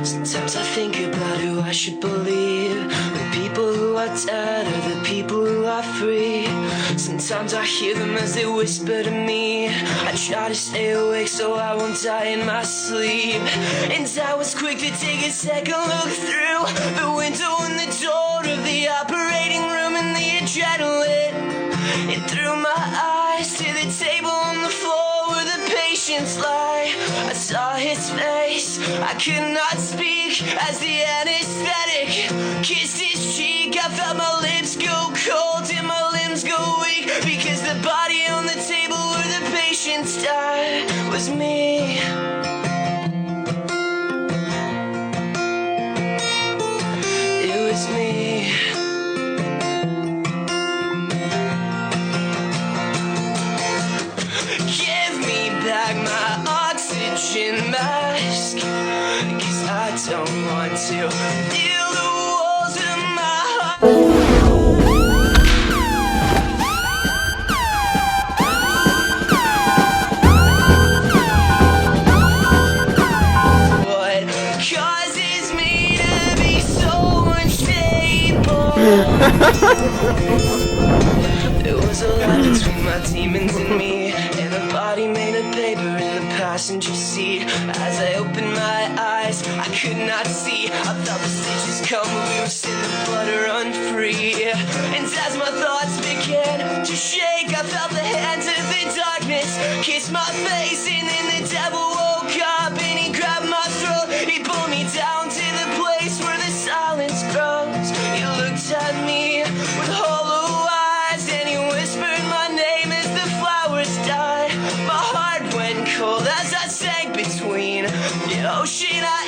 Sometimes I think about who I should believe, the people who are dead or the people who are free. Sometimes I hear them as they whisper to me. I try to stay awake so I won't die in my sleep. And I was quick to take a second look through the window and the door of the operating room, and the adrenaline, it threw my eyes to the table on the floor where the patients lie. I saw his face, I could not speak as the anesthetic kissed his cheek. I felt my lips go cold and my limbs go weak, because the body on the table where the patients died was me. It was me. Give me back my oxygen mask, 'cause I don't want to feel the walls of my heart. What causes me to be so unstable? There was a line between my demons and me, and a body made of paper in the passenger seat. As I opened my eyes, I could not see. I felt the stitches come loose and the blood run free. And as my thoughts began to shake, I felt the hands of the darkness kiss my face, and then the devil woke up and he grabbed my throat. He pulled me down to the place where the silence grows. He looked at me with hollow eyes and he whispered my name as the flowers died. My heart went cold as I sank between the ocean I